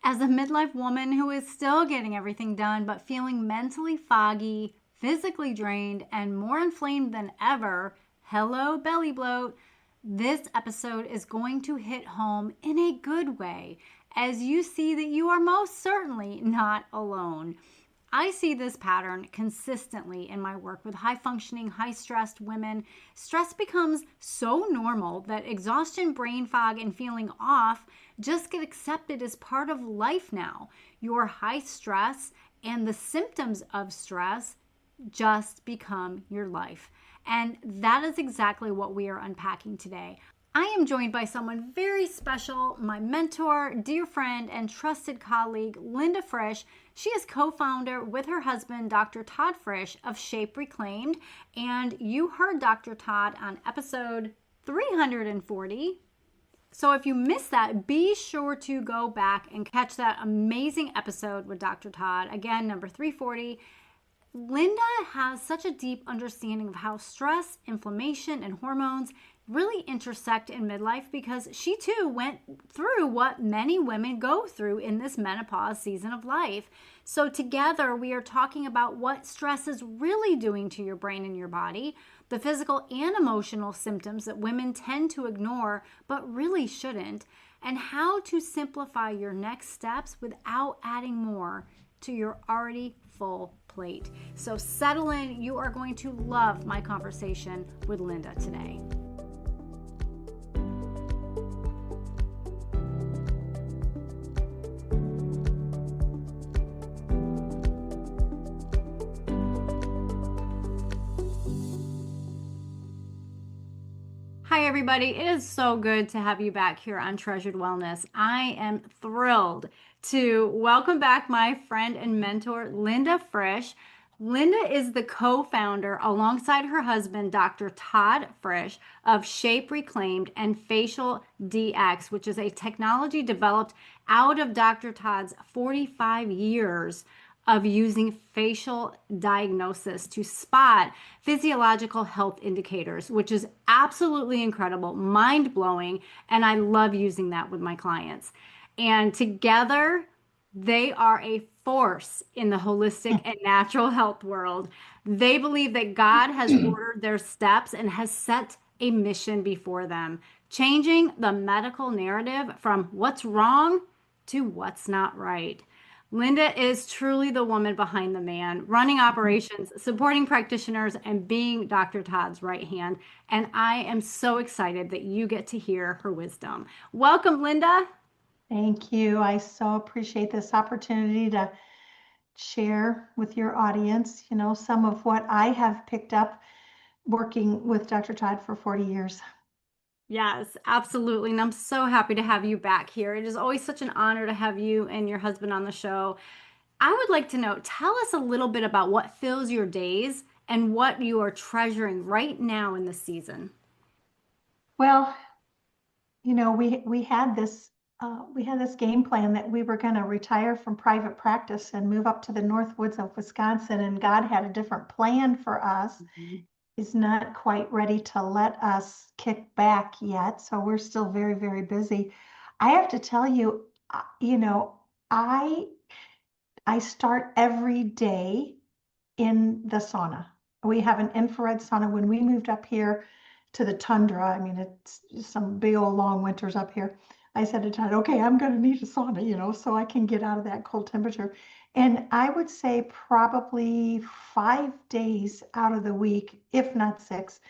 As a midlife woman who is still getting everything done, but feeling mentally foggy, physically drained, and more inflamed than ever, hello, belly bloat. This episode is going to hit home in a good way as you see that you are most certainly not alone. I see this pattern consistently in my work with high functioning, high stressed women. Stress becomes so normal that exhaustion, brain fog, and feeling off just get accepted as part of life now. Your high stress and the symptoms of stress just become your life. And that is exactly what we are unpacking today. I am joined by someone very special, my mentor, dear friend, and trusted colleague, Linda Frisch. She is co-founder with her husband, Dr. Todd Frisch, of Shape Reclaimed. And you heard Dr. Todd on episode 340. So if you missed that, be sure to go back and catch that amazing episode with Dr. Todd. Again, number 340. Linda has such a deep understanding of how stress, inflammation, and hormones really intersect in midlife because she too went through what many women go through in this menopause season of life. So together we are talking about what stress is really doing to your brain and your body, the physical and emotional symptoms that women tend to ignore but really shouldn't, and how to simplify your next steps without adding more to your already full plate. So settle in. You are going to love my conversation with Linda today. Hi, everybody. It is so good to have you back here on Treasured Wellness. I am thrilled to welcome back my friend and mentor, Linda Frisch. Linda is the co-founder alongside her husband, Dr. Todd Frisch, of Shape Reclaimed and Facial DX, which is a technology developed out of Dr. Todd's 45 years of using facial diagnosis to spot physiological health indicators, which is absolutely incredible, mind-blowing, and I love using that with my clients. And together, they are a force in the holistic and natural health world. They believe that God has ordered their steps and has set a mission before them, changing the medical narrative from what's wrong to what's not right. Linda is truly the woman behind the man, running operations, supporting practitioners, and being Dr. Todd's right hand. And I am so excited that you get to hear her wisdom. Welcome, Linda. Thank you. I so appreciate this opportunity to share with your audience, some of what I have picked up working with Dr. Todd for 40 years. Yes, absolutely. And I'm so happy to have you back here. It is always such an honor to have you and your husband on the show. I would like to know, tell us a little bit about what fills your days and what you are treasuring right now in the season. Well, we had this game plan that we were going to retire from private practice and move up to the North Woods of Wisconsin, and God had a different plan for us. He's not quite ready to let us kick back yet, so we're still very, very busy. I have to tell you, I I start every day in the sauna. We have an infrared sauna. When we moved up here to the tundra, I mean, it's some big old long winters up here. I said to Todd, okay, I'm going to need a sauna, so I can get out of that cold temperature. And I would say probably 5 days out of the week, if not 6,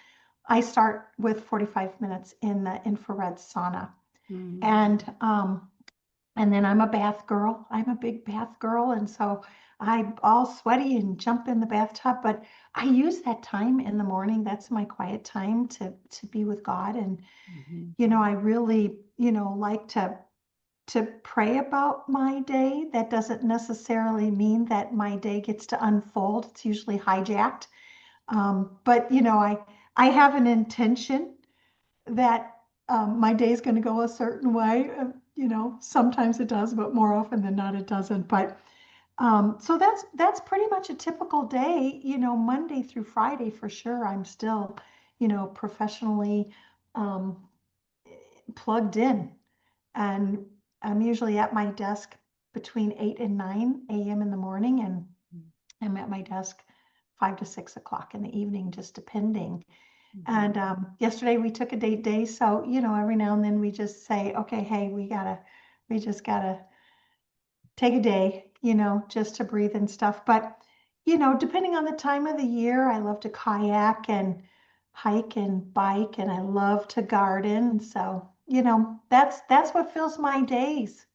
I start with 45 minutes in the infrared sauna. Mm. And then I'm a bath girl. I'm a big bath girl. And so I'm all sweaty and jump in the bathtub. But I use that time in the morning. That's my quiet time to be with God. And, I really, like to pray about my day. That doesn't necessarily mean that my day gets to unfold. It's usually hijacked. But, I have an intention that my day is going to go a certain way. Sometimes it does, but more often than not, it doesn't. But so that's pretty much a typical day. Monday through Friday for sure. I'm still, professionally plugged in, and I'm usually at my desk between 8 and 9 a.m. in the morning, and I'm at my desk 5 to 6 o'clock in the evening, just depending. And yesterday we took a date day, so every now and then we just say, okay, hey, we just gotta take a day, just to breathe and stuff. But depending on the time of the year, I love to kayak and hike and bike, and I love to garden. So that's what fills my days.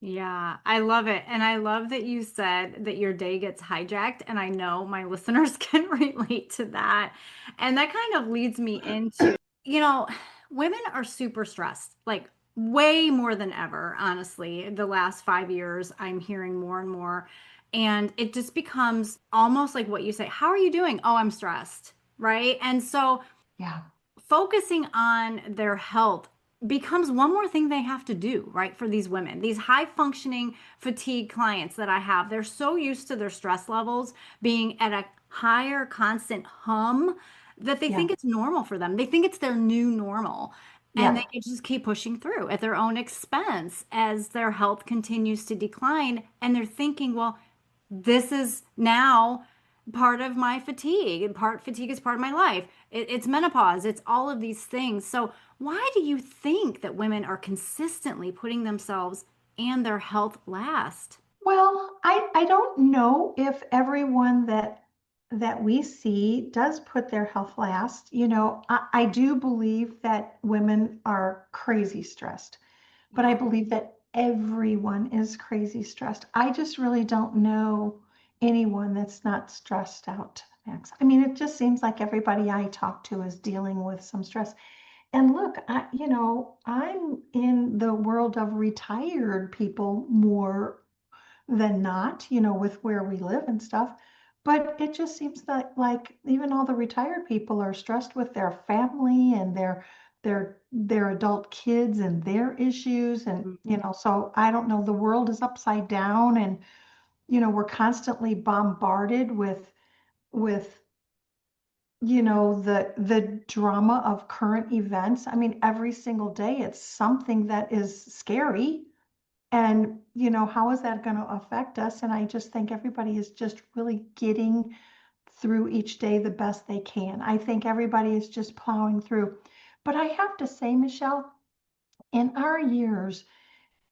Yeah, I love it. And I love that you said that your day gets hijacked. And I know my listeners can relate to that. And that kind of leads me into, you know, women are super stressed, like way more than ever, honestly. The last 5 years, I'm hearing more and more. And it just becomes almost like what you say. How are you doing? Oh, I'm stressed. Right. And so Yeah. focusing on their health becomes one more thing they have to do, right? For these women, these high functioning fatigue clients that I have, they're so used to their stress levels being at a higher constant hum that they Yeah. think it's normal for them. They think it's their new normal. And Yeah. they just keep pushing through at their own expense as their health continues to decline. And they're thinking, well, this is now part of my fatigue and part fatigue is part of my life. It's menopause, it's all of these things. So why do you think that women are consistently putting themselves and their health last? Well, I don't know if everyone that we see does put their health last. I do believe that women are crazy stressed, but I Yeah. believe that everyone is crazy stressed. I just really don't know anyone that's not stressed out to the max. I mean, it just seems like everybody I talk to is dealing with some stress. And look, I'm in the world of retired people more than not, with where we live and stuff. But it just seems that like even all the retired people are stressed with their family and their adult kids and their issues. And, so I don't know, the world is upside down, and, we're constantly bombarded with the drama of current events. I mean, every single day it's something that is scary. And, how is that going to affect us? And I just think everybody is just really getting through each day the best they can. I think everybody is just plowing through. But I have to say, Michelle, in our years,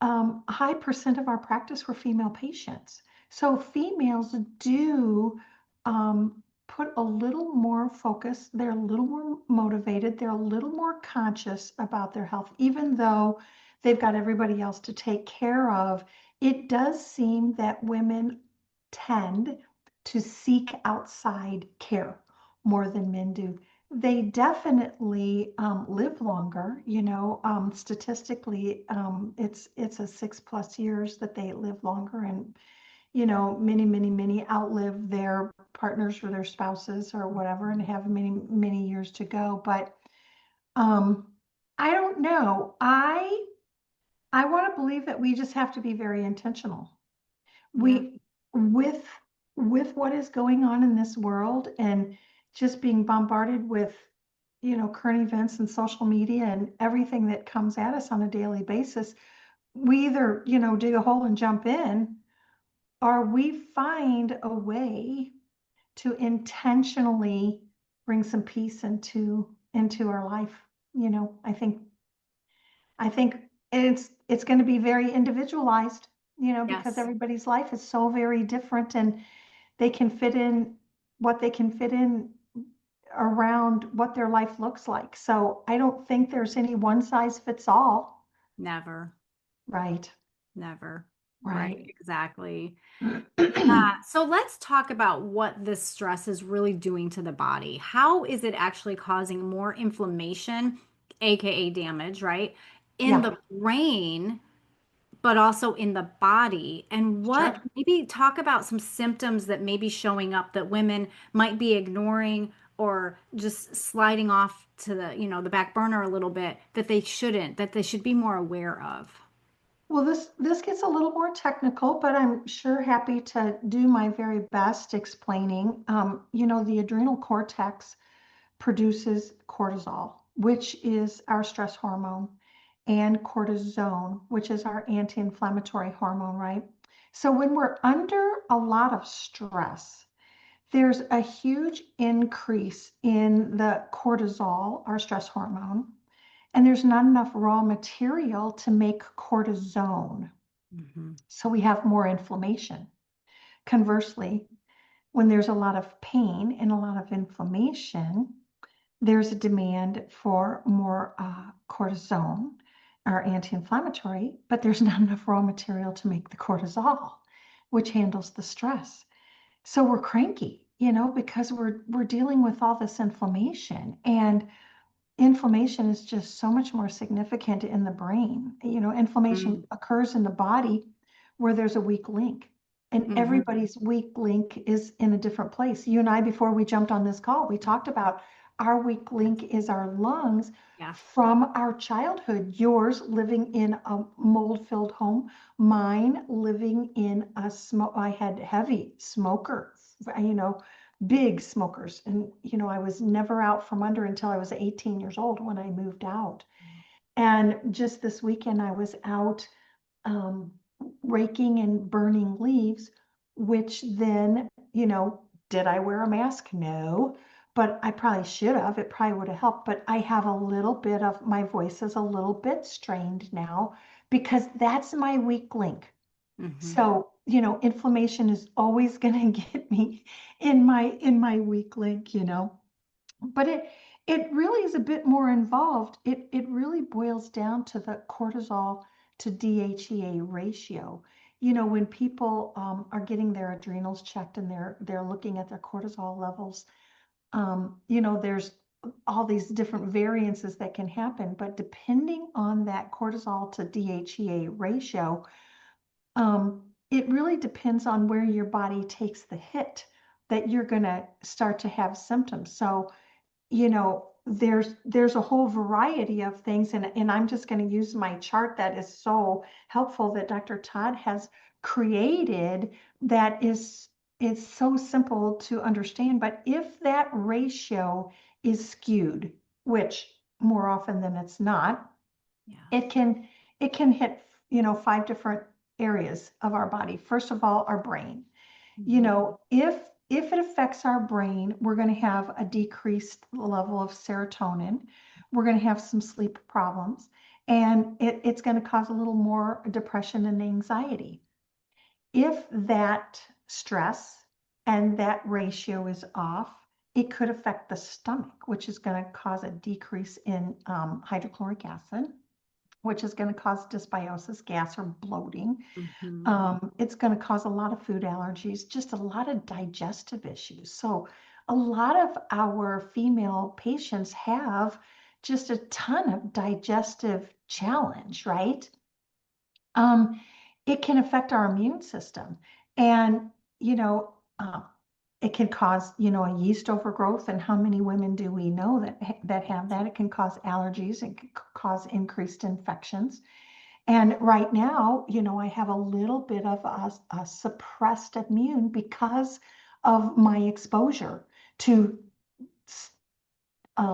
a high percent of our practice were female patients. So females do put a little more focus. They're a little more motivated. They're a little more conscious about their health, even though they've got everybody else to take care of. It does seem that women tend to seek outside care more than men do. They definitely live longer. Statistically, it's a 6+ years that they live longer, and many, many, many outlive their partners or their spouses or whatever, and have many, many years to go. But um, I don't know. I want to believe that we just have to be very intentional. Yeah. We with with what is going on in this world, and just being bombarded with current events and social media and everything that comes at us on a daily basis, we either dig a hole and jump in, or we find a way to intentionally bring some peace into our life. I think it's going to be very individualized, because Yes. everybody's life is so very different, and they can fit in what they can fit in around what their life looks like. So I don't think there's any one size fits all. Never. Right, Never. Right. right. Exactly. Yeah. So let's talk about what this stress is really doing to the body. How is it actually causing more inflammation, aka damage, right? In Yeah, the brain, but also in the body. And what sure. maybe talk about some symptoms that may be showing up that women might be ignoring or just sliding off to the back burner a little bit that they shouldn't, that they should be more aware of. Well, this gets a little more technical, but I'm sure happy to do my very best explaining. The adrenal cortex produces cortisol, which is our stress hormone, and cortisone, which is our anti-inflammatory hormone, right? So when we're under a lot of stress, there's a huge increase in the cortisol, our stress hormone, and there's not enough raw material to make cortisone. So we have more inflammation. Conversely, when there's a lot of pain and a lot of inflammation, there's a demand for more cortisone or anti-inflammatory, but there's not enough raw material to make the cortisol, which handles the stress. So we're cranky, because we're dealing with all this inflammation, and inflammation is just so much more significant in the brain. Inflammation occurs in the body where there's a weak link, and everybody's weak link is in a different place. You and I, before we jumped on this call, we talked about our weak link is our lungs. Yeah. From our childhood. Yours living in a mold-filled home, mine living in a smoke. I had heavy smokers, big smokers. And, I was never out from under until I was 18 years old when I moved out. And just this weekend, I was out raking and burning leaves, which then, did I wear a mask? No, but I probably should have. It probably would have helped. But I have a little bit of my voice is a little bit strained now because that's my weak link. So, inflammation is always going to get me in my weak link, but it really is a bit more involved. It really boils down to the cortisol to DHEA ratio. When people are getting their adrenals checked and they're looking at their cortisol levels, there's all these different variances that can happen, but depending on that cortisol to DHEA ratio, it really depends on where your body takes the hit that you're going to start to have symptoms. So, there's a whole variety of things, and I'm just going to use my chart that is so helpful that Dr. Todd has created that is so simple to understand. But if that ratio is skewed, which more often than it's not, it can hit, 5 different areas of our body. First of all, our brain. If it affects our brain, we're going to have a decreased level of serotonin. We're going to have some sleep problems, and it's going to cause a little more depression and anxiety. If that stress and that ratio is off, it could affect the stomach, which is going to cause a decrease in hydrochloric acid, which is going to cause dysbiosis, gas, or bloating. It's going to cause a lot of food allergies, just a lot of digestive issues. So a lot of our female patients have just a ton of digestive challenge, right? It can affect our immune system, and it can cause a yeast overgrowth. And how many women do we know that have that? It can cause allergies and can cause increased infections. And right now, I have a little bit of a suppressed immune because of my exposure to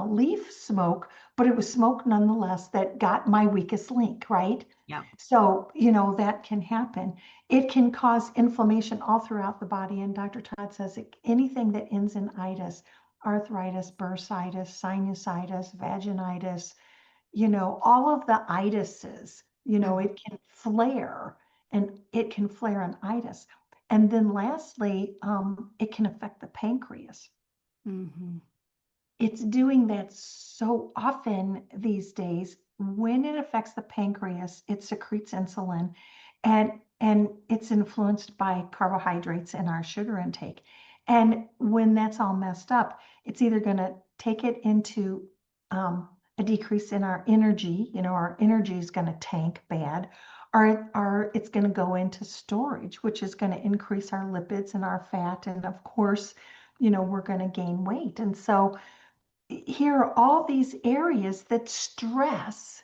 leaf smoke, but it was smoke nonetheless that got my weakest link, right? Yeah. So, that can happen. It can cause inflammation all throughout the body. And Dr. Todd says anything that ends in itis, arthritis, bursitis, sinusitis, vaginitis, all of the itises, it can flare, and it can flare an itis. And then lastly, it can affect the pancreas. It's doing that so often these days. When it affects the pancreas, it secretes insulin, and it's influenced by carbohydrates and our sugar intake. And when that's all messed up, it's either going to take it into a decrease in our energy, our energy is going to tank bad, or it's going to go into storage, which is going to increase our lipids and our fat. And of course, we're going to gain weight. And so here are all these areas that stress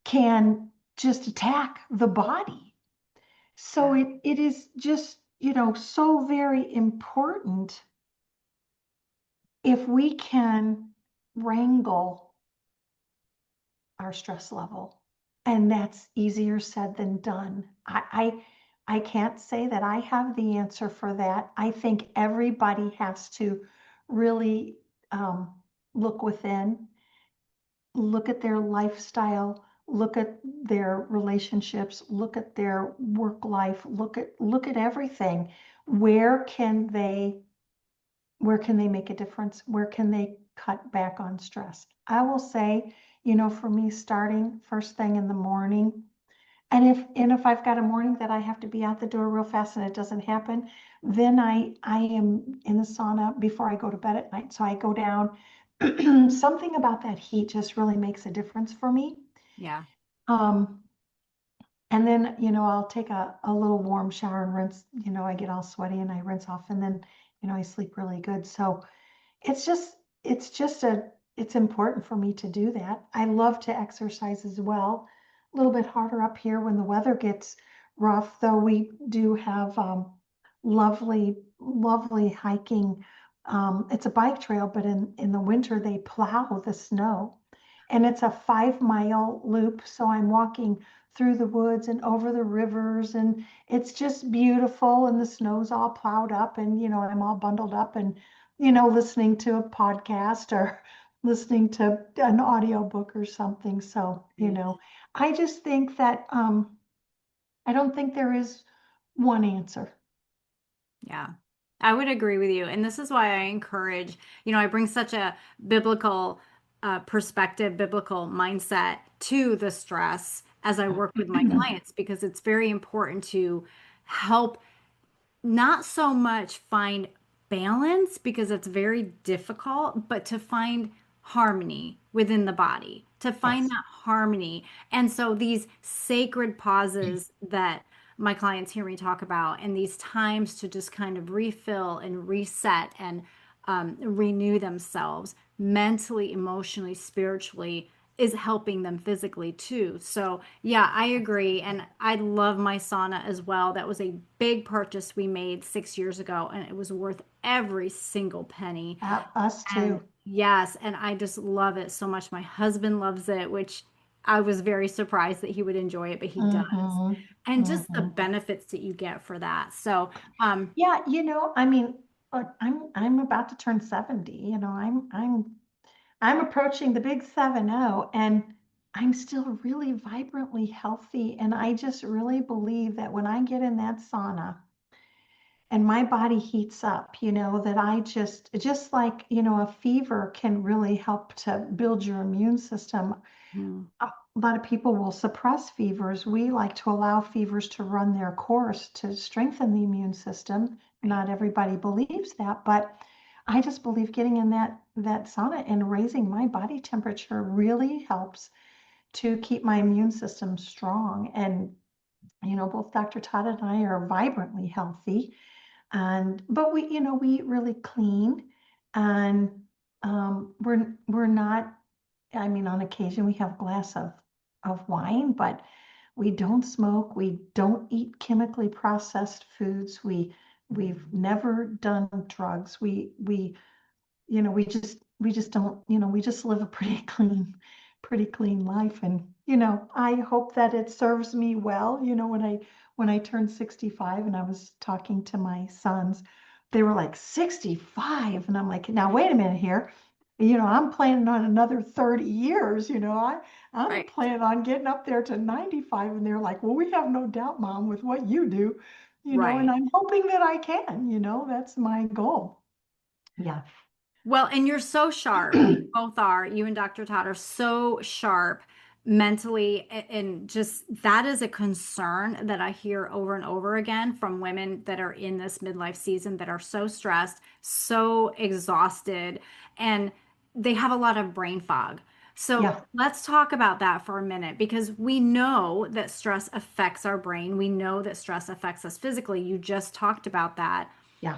can just attack the body. So it is just, so very important if we can wrangle our stress level. And that's easier said than done. I can't say that I have the answer for that. I think everybody has to really look within, look at their lifestyle, look at their relationships, look at their work life, look at everything. Where can they where can they make a difference? Where can they cut back on stress? I will say, for me, starting first thing in the morning, and if I've got a morning that I have to be out the door real fast and it doesn't happen, then I am in the sauna before I go to bed at night. So I go down. Something about that heat just really makes a difference for me. Yeah. Um, and then, I'll take a little warm shower and rinse, I get all sweaty and I rinse off, and then, I sleep really good. So it's just, it's important for me to do that. I love to exercise as well. A little bit harder up here when the weather gets rough, though we do have lovely, lovely hiking. It's a bike trail, but in the winter they plow the snow. And it's a 5 mile loop. So I'm walking through the woods and over the rivers, and it's just beautiful. And the snow's all plowed up, and I'm all bundled up and listening to a podcast or listening to an audiobook or something. So, I just think that I don't think there is one answer. Yeah, I would agree with you. And this is why I encourage, I bring such a biblical perspective, biblical mindset to the stress as I work with my clients, because it's very important to help not so much find balance because it's very difficult, but to find harmony within the body, to find Yes. that harmony. And so these sacred pauses that my clients hear me talk about, and these times to just kind of refill and reset and renew themselves mentally, emotionally, spiritually, is helping them physically too. So, yeah, I agree. And I love my sauna as well. That was a big purchase we made 6 years ago, and it was worth every single penny. Us And too. yes, and I just love it so much. My husband loves it, which I was very surprised that he would enjoy it, but he does. Hmm. And just the Hmm. benefits that you get for that. So, Yeah, I mean, I'm about to turn 70. I'm approaching the big 7-0, and I'm still really vibrantly healthy. And I just really believe that when I get in that sauna and my body heats up, that I just like, a fever can really help to build your immune system. mm, A lot of people will suppress fevers. We like to allow fevers to run their course to strengthen the immune system. right, Not everybody believes that, but I just believe getting in that sauna and raising my body temperature really helps to keep my immune system strong. And both Dr. Todd and I are vibrantly healthy, but we eat really clean, and we're not. I mean, on occasion we have a glass of wine, but we don't smoke. We don't eat chemically processed foods. We've never done drugs. We just don't, we just live a pretty clean life. And, I hope that it serves me well. When I turned 65 and I was talking to my sons, they were like, 65. And I'm like, now wait a minute here. I'm planning on another 30 years. I'm right. planning on getting up there to 95. And they're like, well, we have no doubt, Mom, with what you do, and Right. I'm hoping that I can, that's my goal. Yeah. Well, and you're so sharp. You both are. You and Dr. Todd are so sharp mentally. And just that is a concern that I hear over and over again from women that are in this midlife season that are so stressed, so exhausted, and they have a lot of brain fog. So Yeah. let's talk about that for a minute because we know that stress affects our brain. We know that stress affects us physically. You just talked about that. Yeah.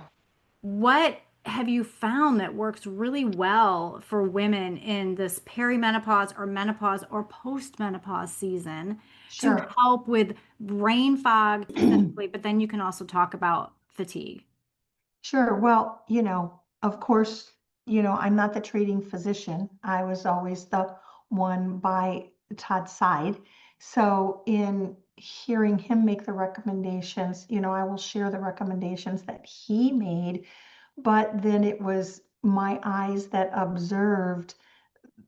What have you found that works really well for women in this perimenopause or menopause or postmenopause season to Sure. help with brain fog specifically, but then you can also talk about fatigue. Sure. Well, of course, I'm not the treating physician. I was always the one by Todd's side. So hearing him make the recommendations, I will share the recommendations that he made, but then it was my eyes that observed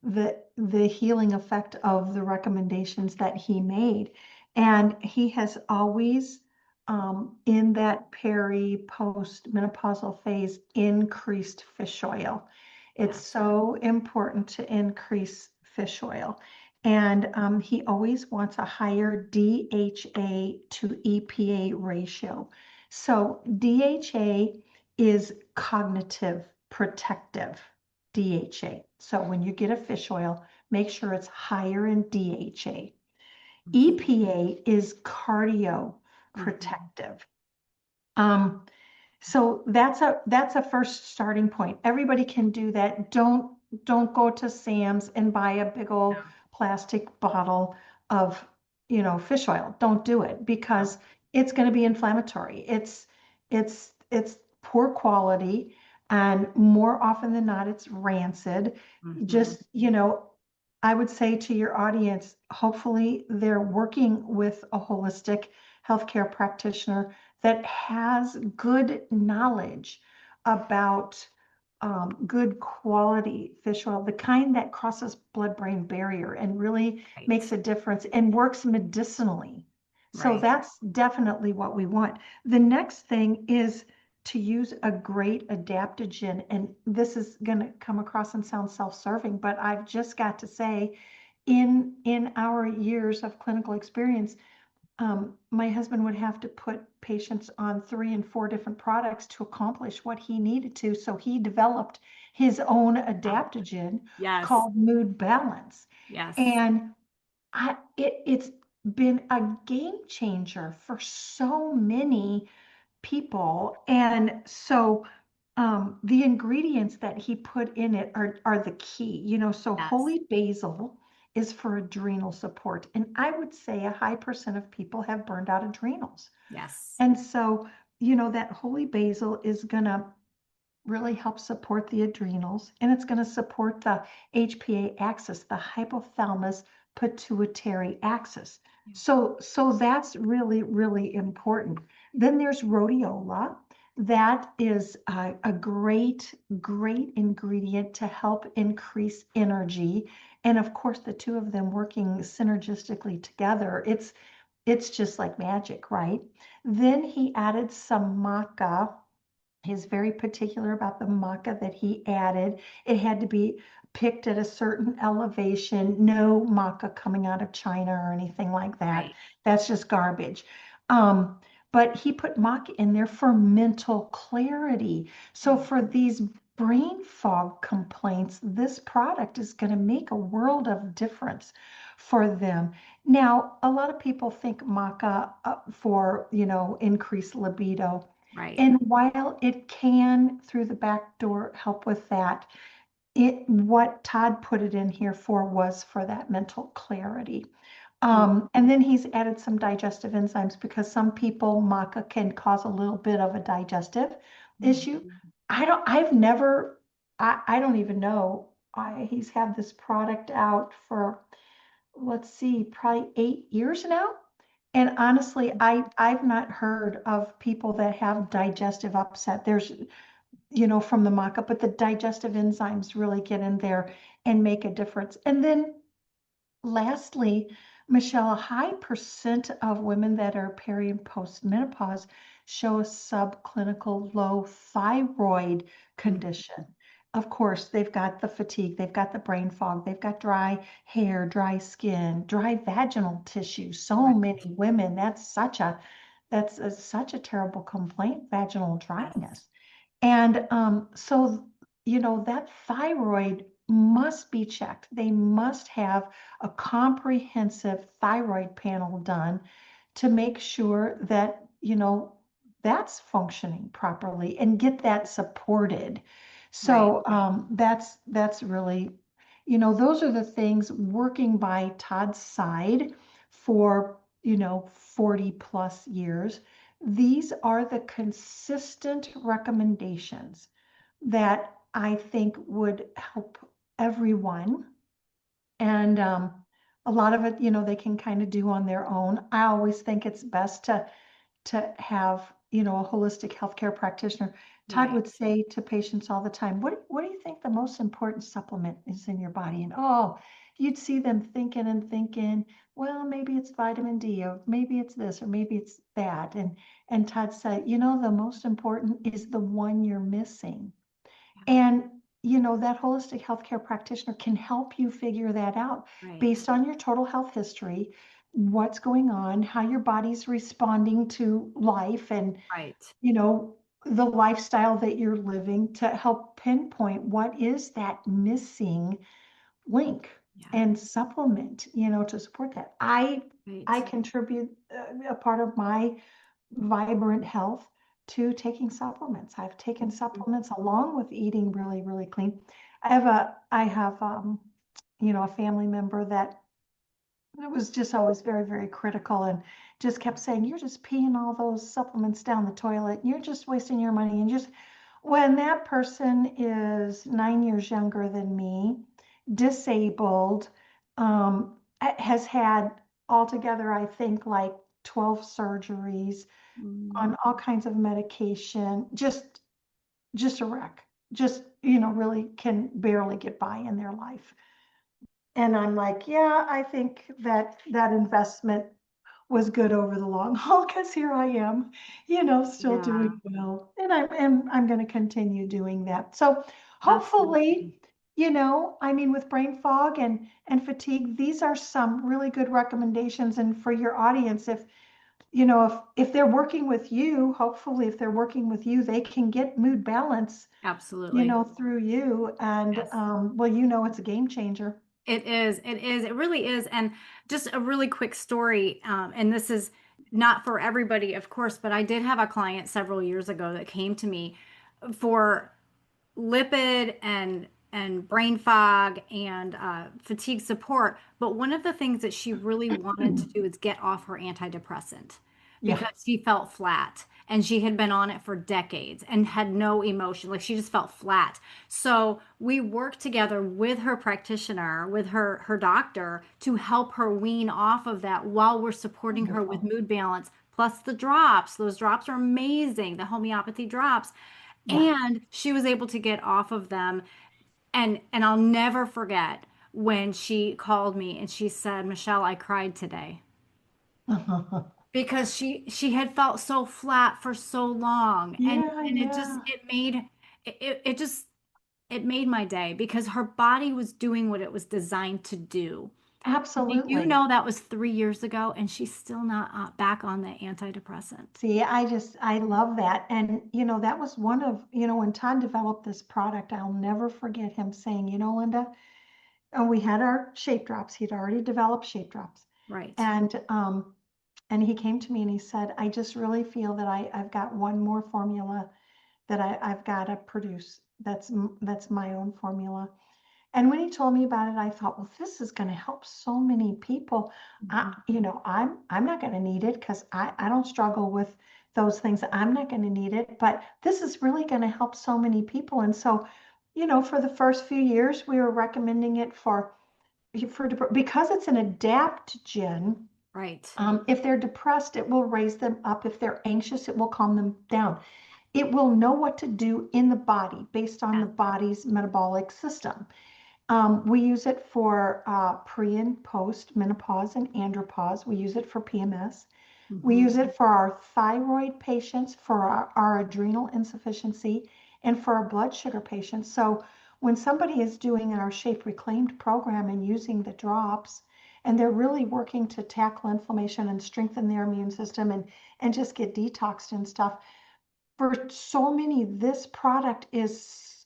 the healing effect of the recommendations that he made. And he has always, in that post menopausal phase, increased fish oil. It's so important to increase fish oil. And he always wants a higher DHA to EPA ratio. So DHA is cognitive protective. DHA. So when you get a fish oil, make sure it's higher in DHA. EPA is cardio protective. So that's a first starting point. Everybody can do that. Don't go to Sam's and buy a big old plastic bottle of, fish oil. Don't do it because it's going to be inflammatory. It's poor quality, and more often than not, it's rancid. Just, I would say to your audience, hopefully they're working with a holistic healthcare practitioner that has good knowledge about good quality fish oil, the kind that crosses blood-brain barrier and really makes a difference and works medicinally. So that's definitely what we want. The next thing is to use a great adaptogen. And this is going to come across and sound self-serving, but I've just got to say, in our years of clinical experience, my husband would have to put patients on 3 and 4 different products to accomplish what he needed to. So he developed his own adaptogen called Mood Balance. And it's been a game changer for so many people. And so the ingredients that he put in it are the key, so holy basil is for adrenal support. And I would say a high percent of people have burned out adrenals. And so, that holy basil is going to really help support the adrenals, and it's going to support the HPA axis, the hypothalamus pituitary axis. So that's really, really important. Then there's rhodiola. That is a great ingredient to help increase energy. And of course, the two of them working synergistically together, it's just like magic, right? Then he added some maca. He's very particular about the maca that he added. It had to be picked at a certain elevation, no maca coming out of China or anything like that. That's just garbage. But he put maca in there for mental clarity. So for these brain fog complaints, this product is going to make a world of difference for them. Now, a lot of people think maca for, increased libido. And while it can, through the back door, help with that, what Todd put it in here for was for that mental clarity. And then he's added some digestive enzymes because some people, maca can cause a little bit of a digestive issue. I don't even know. He's had this product out for, let's see, probably 8 years now. And honestly, I've not heard of people that have digestive upset. There's, from the maca, but the digestive enzymes really get in there and make a difference. And then lastly, Michelle, a high percent of women that are peri and post menopause show a subclinical low thyroid condition. Of course, they've got the fatigue, they've got the brain fog, they've got dry hair, dry skin, dry vaginal tissue. So many women, that's such a terrible complaint, vaginal dryness. And so, that thyroid must be checked. They must have a comprehensive thyroid panel done to make sure that, that's functioning properly and get that supported. So that's really, those are the things working by Todd's side for, 40 plus years. These are the consistent recommendations that I think would help everyone. And a lot of it, they can kind of do on their own. I always think it's best to have, a holistic healthcare practitioner. Todd Right. would say to patients all the time, what do you think the most important supplement is in your body? And oh, you'd see them thinking and thinking, well, maybe it's vitamin D, or maybe it's this, or maybe it's that. And Todd said, the most important is the one you're missing. And that holistic healthcare practitioner can help you figure that out Right. based on your total health history, what's going on, how your body's responding to life, and Right. you know the lifestyle that you're living, to help pinpoint what is that missing link Yeah. and supplement, to support that. I Right. contribute a part of my vibrant health to taking supplements. I've taken Mhm. supplements along with eating really, really clean. I have a family member that was just always very, very critical and just kept saying, you're just peeing all those supplements down the toilet. You're just wasting your money. And just when that person is 9 years younger than me, disabled, has had altogether, I think, like 12 surgeries, Mm. on all kinds of medication, just a wreck, just, really can barely get by in their life. And I'm like, yeah, I think that that investment was good over the long haul, because here I am, still Yeah. doing well. And I'm going to continue doing that. So Absolutely. hopefully, I mean, with brain fog and fatigue, these are some really good recommendations. And for your audience, if they're working with you, hopefully if they're working with you, they can get mood balance, Absolutely. through you. And Yes. well, it's a game changer. It is. It is. It really is. And just a really quick story. And this is not for everybody, of course, but I did have a client several years ago that came to me for lipid and brain fog and fatigue support. But one of the things that she really wanted to do is get off her antidepressant Yeah. because she felt flat and she had been on it for decades and had no emotion. Like she just felt flat. So we worked together with her practitioner, with her doctor to help her wean off of that while we're supporting her with Wonderful. mood balance. Plus the drops. Those drops are amazing, the homeopathy drops. Yeah. And she was able to get off of them. And I'll never forget when she called me and she said, Michelle, I cried today because she had felt so flat for so long. Yeah, And it just yeah, it just it made my day because her body was doing what it was designed to do. Do you absolutely. know that was 3 years ago and she's still not back on the antidepressant? See, I love that. And, that was one of, when Todd developed this product, I'll never forget him saying, Linda, and we had our shape drops. He'd already developed shape drops. Right. And he came to me and he said, I just really feel that I've got one more formula that I've got to produce. That's my own formula. And when he told me about it, I thought, well, this is going to help so many people. Mhm. I'm not going to need it because I don't struggle with those things. I'm not going to need it, but this is really going to help so many people. And so, for the first few years, we were recommending it because it's an adaptogen. Right. If they're depressed, it will raise them up. If they're anxious, it will calm them down. It will know what to do in the body based on the Yes. body's metabolic system. We use it for pre and post menopause and andropause. We use it for PMS. We Hmm. use it for our thyroid patients, for our adrenal insufficiency, and for our blood sugar patients. So when somebody is doing our Shape Reclaimed program and using the drops, and they're really working to tackle inflammation and strengthen their immune system and just get detoxed and stuff, for so many, this product is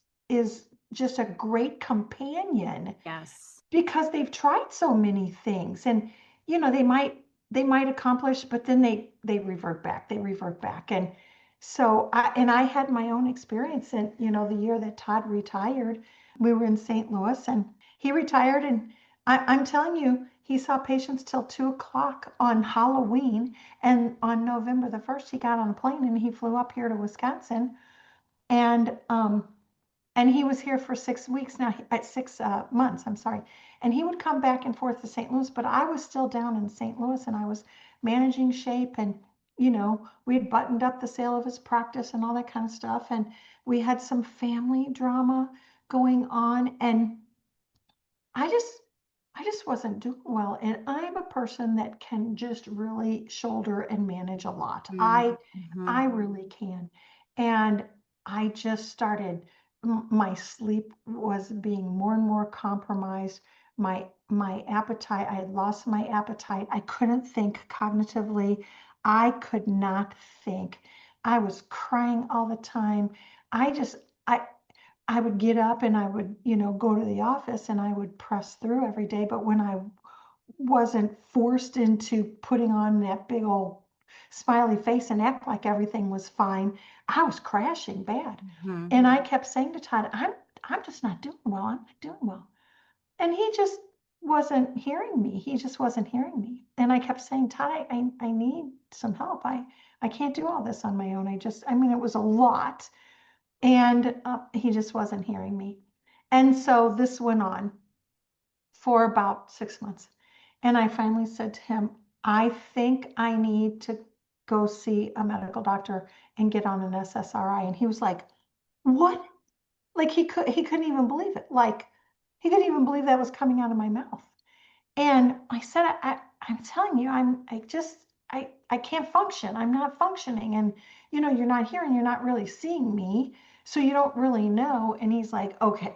just a great companion Yes. because they've tried so many things. And they might accomplish, but then they revert back. And so I had my own experience. And the year that Todd retired, we were in St. Louis and he retired. And I'm telling you, he saw patients till 2 o'clock on Halloween. And on November the 1st, he got on a plane and he flew up here to Wisconsin. And And he was here for 6 weeks now, at 6 months, I'm sorry. And he would come back and forth to St. Louis, but I was still down in St. Louis and I was managing Shape. And, we had buttoned up the sale of his practice and all that kind of stuff. And we had some family drama going on. And I just, I just wasn't doing well. And I'm a person that can just really shoulder and manage a lot. I Mm-hmm. really can. And I just started, my sleep was being more and more compromised. My appetite, I had lost my appetite. I couldn't think cognitively. I could not think. I was crying all the time. I just, I would get up and I would, go to the office and I would press through every day. But when I wasn't forced into putting on that big old smiley face and act like everything was fine, I was crashing bad. Mm-hmm. And I kept saying to Todd, I'm just not doing well. I'm not doing well. And he just wasn't hearing me. He just wasn't hearing me. And I kept saying, Todd, I need some help. I can't do all this on my own. It was a lot. And he just wasn't hearing me. And so this went on for about 6 months. And I finally said to him, I think I need to go see a medical doctor and get on an SSRI. And he was like, what? Like he couldn't even believe it. Like he couldn't even believe that was coming out of my mouth. And I said, I'm telling you, I can't function. I'm not functioning. And, you're not hearing, you're not really seeing me. So you don't really know. And he's like, okay.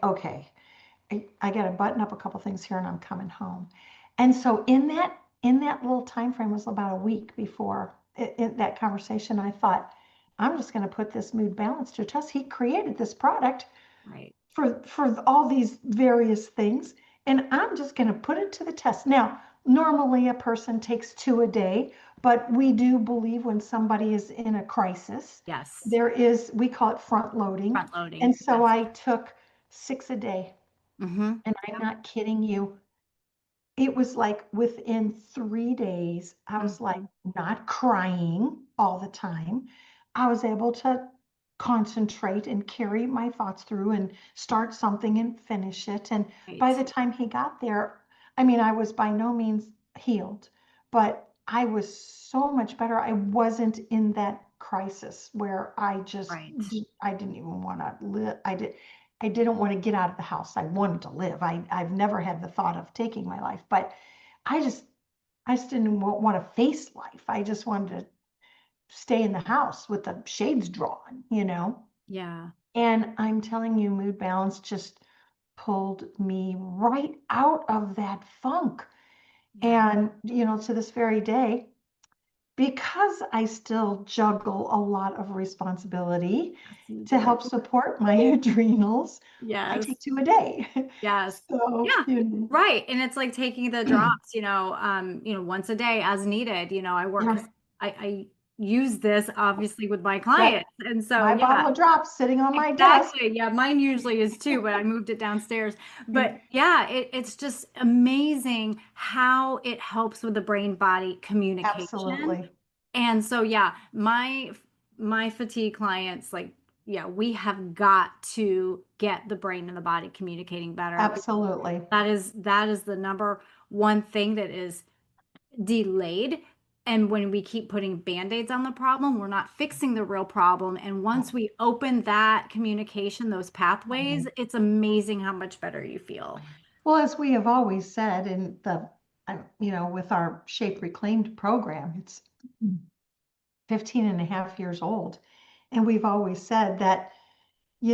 I got to button up a couple things here and I'm coming home. And so in that little time frame was about a week before that conversation, I thought, I'm just going to put this mood balance to a test. He created this product Right. for all these various things, and I'm just going to put it to the test. Now, normally a person takes 2 a day, but we do believe when somebody is in a crisis, Yes. we call it front loading. Front loading. And so Yes. I took 6 a day, Mm-hmm. and I'm not kidding you. It was like within 3 days, I was like Mm-hmm. not crying all the time. I was able to concentrate and carry my thoughts through and start something and finish it. And by Right. the time he got there, I was by no means healed, but I was so much better. I wasn't in that crisis where Right. I didn't even want to live. I didn't want to get out of the house. I wanted to live. I've never had the thought of taking my life, but I just, I just didn't want to face life. I just wanted to stay in the house with the shades drawn. Yeah. And I'm telling you, mood balance just pulled me right out of that funk. Yeah. And, to this very day, because I still juggle a lot of responsibility Yes, you to help do. support my adrenals, I Yes. take 2 a day. Yes. So, Yeah. Right. And it's like taking the drops, once a day as needed. I work yeah, because I use this obviously with my yep. clients. And so, My yeah, bottle of drops sitting on my desk. exactly. Yeah, mine usually is too, but I moved it downstairs. Yeah, But yeah, it's just amazing how it helps with the brain body communication. absolutely. And so yeah, my fatigue clients, like, yeah, we have got to get the brain and the body communicating better. Absolutely. That is the number one thing that is delayed. And when we keep putting band-aids on the problem, we're not fixing the real problem. And once we open that communication, those pathways, it's amazing how much better you feel. Well, as we have always said in with our Shape Reclaimed program, it's 15 and a half years old. And we've always said that,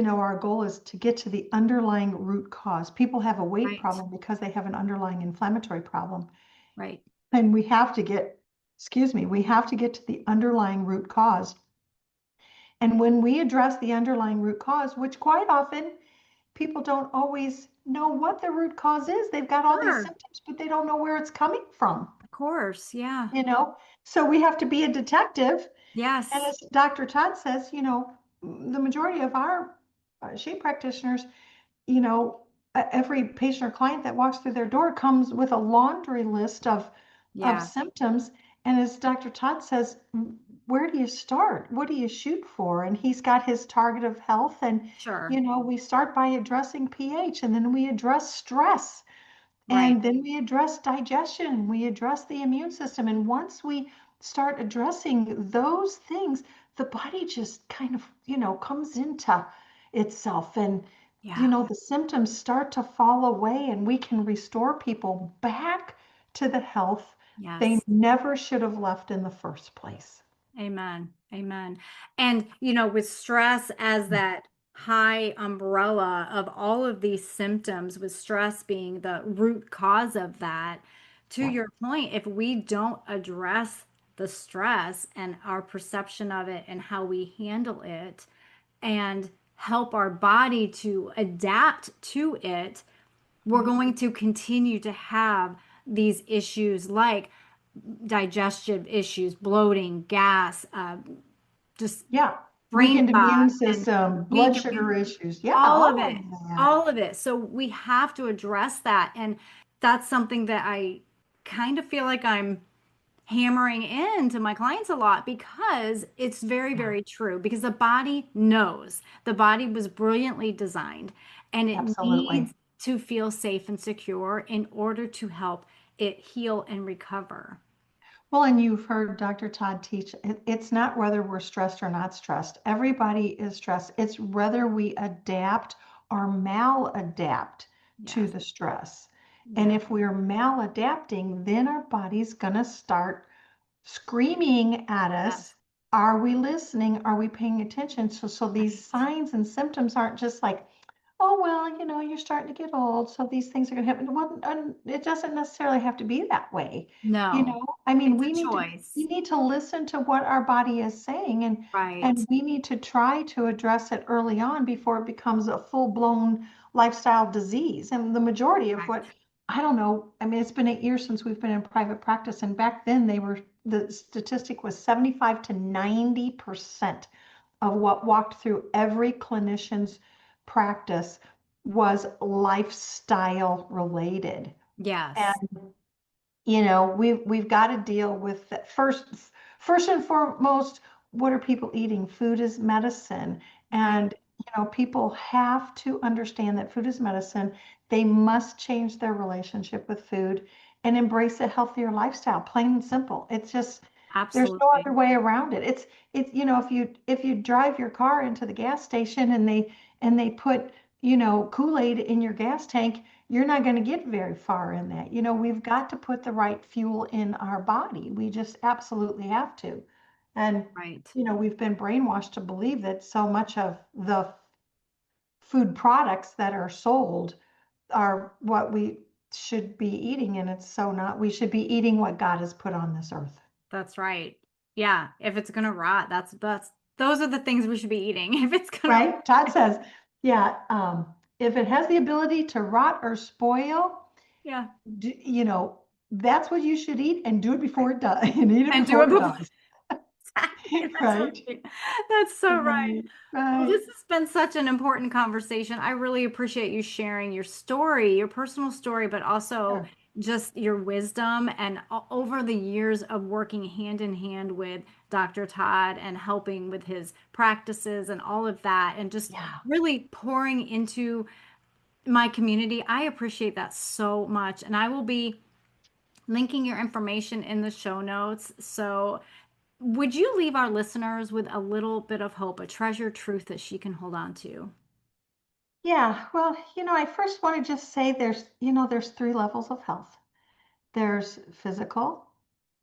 our goal is to get to the underlying root cause. People have a weight Right, problem because they have an underlying inflammatory problem. right. And we have to get to the underlying root cause. And when we address the underlying root cause, which quite often people don't always know what the root cause is. They've got all these Sure. symptoms, but they don't know where it's coming from, Of course. Yeah. you know? So we have to be a detective. And Yes. as Dr. Todd says, the majority of our shape practitioners, every patient or client that walks through their door comes with a laundry list of Yeah. symptoms. And as Dr. Todd says, where do you start? What do you shoot for? And he's got his target of health. And, Sure. we start by addressing pH, and then we address stress, Right. and then we address digestion, we address the immune system. And once we start addressing those things, the body just kind of, comes into itself. And, Yeah. the symptoms start to fall away, and we can restore people back to the health they Yes. never should have left in the first place. Amen. Amen. And, with stress as that high umbrella of all of these symptoms, with stress being the root cause of that, to Yeah. your point, if we don't address the stress and our perception of it and how we handle it and help our body to adapt to it, we're going to continue to have these issues like digestive issues, bloating, gas, just Yeah. brain Weakened fog immune and system, blood weak sugar immune, issues. Yeah, all of all of it, that. all of it. So we have to address that. And that's something that I kind of feel like I'm hammering into my clients a lot because it's very, Yeah, very true. Because the body knows the body was brilliantly designed and it absolutely. needs to feel safe and secure in order to help it heal and recover. Well, and you've heard Dr. Todd teach, it's not whether we're stressed or not stressed. Everybody is stressed. It's whether we adapt or maladapt to Yes. the stress. And Yeah. if we're maladapting, then our body's going to start screaming at us. Yes. Are we listening? Are we paying attention? So these Right. signs and symptoms aren't just like, oh, well, you're starting to get old, so these things are going to happen. Well, and it doesn't necessarily have to be that way. No, I mean, it's we a need to we choice. need to listen to what our body is saying, Right. and we need to try to address it early on before it becomes a full-blown lifestyle disease. And the majority of Right. what, I don't know, I mean, it's been 8 years since we've been in private practice, and back then the statistic was 75 to 90% of what walked through every clinician's practice was lifestyle related. Yes. And we've got to deal with that first and foremost. What are people eating? Food is medicine. Right. And people have to understand that food is medicine. They must change their relationship with food and embrace a healthier lifestyle, plain and simple. It's just, there's no Absolutely. other way around it. It's if you drive your car into the gas station and they put Kool-Aid in your gas tank, you're not going to get very far in that. We've got to put the right fuel in our body. We just absolutely have to. And, Right. we've been brainwashed to believe that so much of the food products that are sold are what we should be eating. And it's so not. We should be eating what God has put on this earth. That's right. Yeah. If it's gonna rot, that's those are the things we should be eating. If it's gonna, Right? Todd says, yeah, if it has the ability to rot or spoil, yeah. that's what you should eat, and do it before it does, and eat it And do before it it before. does. Exactly. That's Right? right. That's so right. Right. Well, Right. this has been such an important conversation. I really appreciate you sharing your story, your personal story, but also Sure. just your wisdom and over the years of working hand in hand with Dr. Todd and helping with his practices and all of that, and just Yeah. really pouring into my community. I appreciate that so much. And I will be linking your information in the show notes. So, would you leave our listeners with a little bit of hope, a treasure truth that she can hold on to? Yeah. Well, I first want to just say there's three levels of health. There's physical,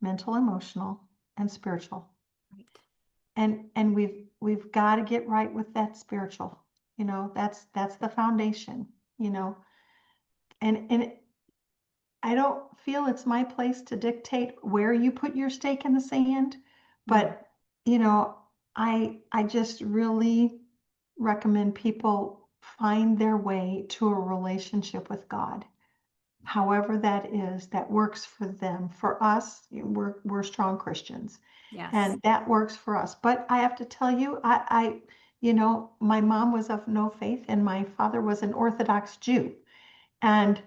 mental, emotional, and spiritual. Right. And we've got to get right with that spiritual. That's the foundation, you know. And I don't feel it's my place to dictate where you put your stake in the sand, Mm, but you know, I just really recommend people find their way to a relationship with God. However that is, that works for them. For us, we're strong Christians, yes. and that works for us. But I have to tell you, my mom was of no faith, and my father was an Orthodox Jew, and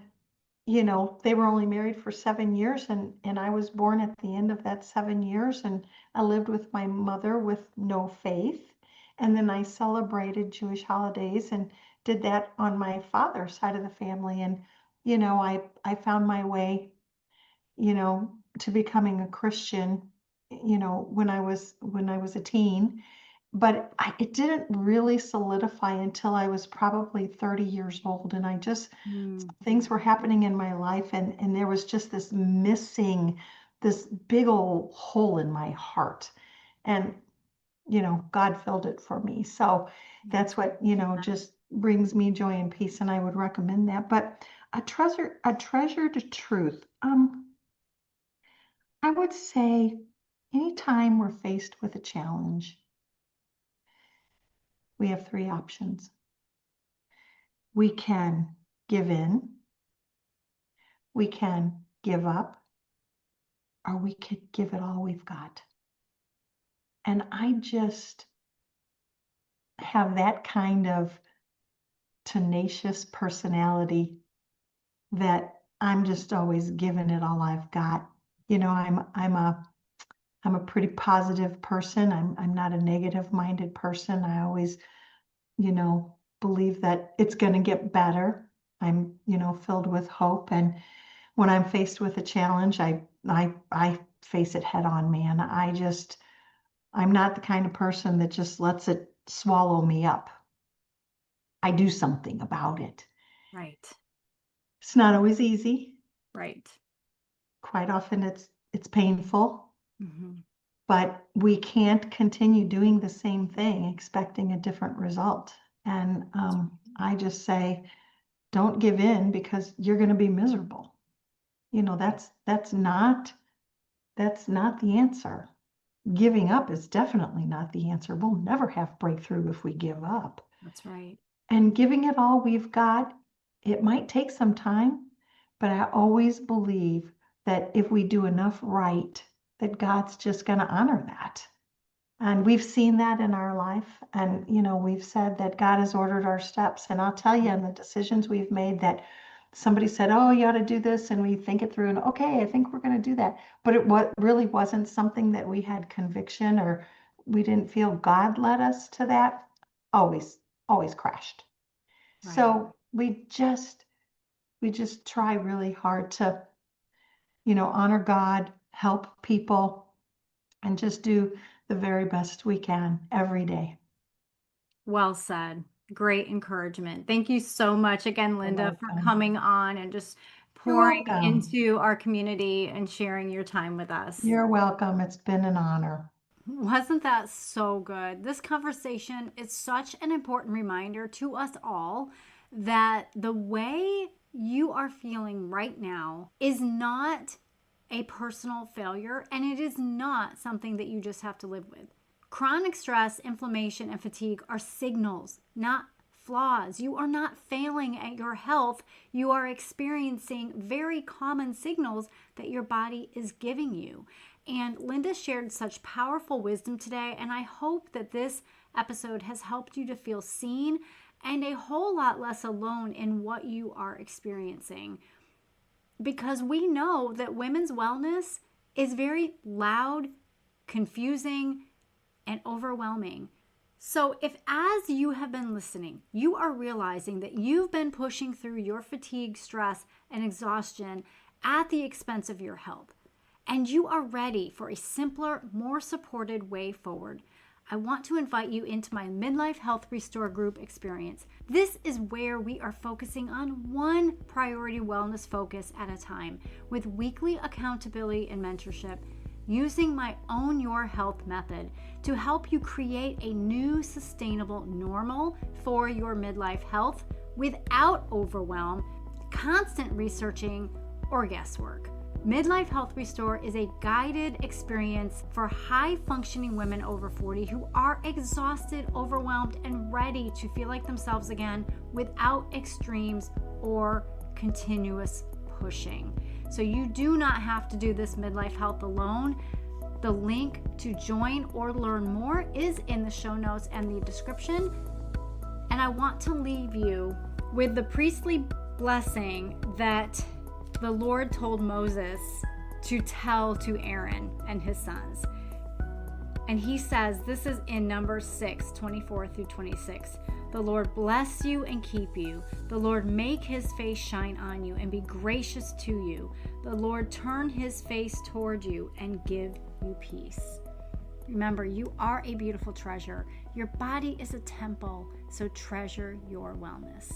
they were only married for 7 years, and I was born at the end of that 7 years, and I lived with my mother with no faith. And then I celebrated Jewish holidays and did that on my father's side of the family. And, I found my way, to becoming a Christian, when I was a teen. But it didn't really solidify until I was probably 30 years old. And things were happening in my life, and there was just this big old hole in my heart. And, God filled it for me. So that's what, just brings me joy and peace. And I would recommend that. But a treasured truth. I would say anytime we're faced with a challenge, we have three options. We can give in, we can give up, or we could give it all we've got. And I just have that kind of tenacious personality that I'm just always giving it all I've got. I'm a pretty positive person. I'm not a negative minded person. I always, believe that it's going to get better. I'm, filled with hope. And when I'm faced with a challenge, I face it head on, man. I'm not the kind of person that just lets it swallow me up. I do something about it. Right. It's not always easy. Right. Quite often it's painful. Mm-hmm. But we can't continue doing the same thing expecting a different result. And I just say, don't give in, because you're going to be miserable. That's not the answer. Giving up is definitely not the answer. We'll never have breakthrough if we give up. That's right. And giving it all we've got, it might take some time, but I always believe that if we do enough right, that God's just going to honor that. And we've seen that in our life. And, we've said that God has ordered our steps. And I'll tell you, in the decisions we've made, that somebody said, oh, you ought to do this. And we think it through and, okay, I think we're going to do that. But it really wasn't something that we had conviction, or we didn't feel God led us to that. Always crashed. Right. So we just try really hard to, honor God, help people, and just do the very best we can every day. Well said. Great encouragement. Thank you so much again, Linda, for coming on and just pouring into our community and sharing your time with us. You're welcome. It's been an honor. Wasn't that so good? This conversation is such an important reminder to us all that the way you are feeling right now is not a personal failure, and it is not something that you just have to live with. Chronic stress, inflammation, and fatigue are signals, not flaws. You are not failing at your health. You are experiencing very common signals that your body is giving you. And Linda shared such powerful wisdom today, and I hope that this episode has helped you to feel seen and a whole lot less alone in what you are experiencing. Because we know that women's wellness is very loud, confusing, and overwhelming. So if, as you have been listening, you are realizing that you've been pushing through your fatigue, stress, and exhaustion at the expense of your health, and you are ready for a simpler, more supported way forward, I want to invite you into my Midlife Health Restore group experience. This is where we are focusing on one priority wellness focus at a time, with weekly accountability and mentorship, using my Own Your Health method to help you create a new sustainable normal for your midlife health without overwhelm, constant researching, or guesswork. Midlife Health Restore is a guided experience for high-functioning women over 40 who are exhausted, overwhelmed, and ready to feel like themselves again without extremes or continuous pushing. So you do not have to do this midlife health alone. The link to join or learn more is in the show notes and the description. And I want to leave you with the priestly blessing that the Lord told Moses to tell to Aaron and his sons. And he says, this is in Numbers 6, 24 through 26. The Lord bless you and keep you. The Lord make his face shine on you and be gracious to you. The Lord turn his face toward you and give you peace. Remember, you are a beautiful treasure. Your body is a temple, so treasure your wellness.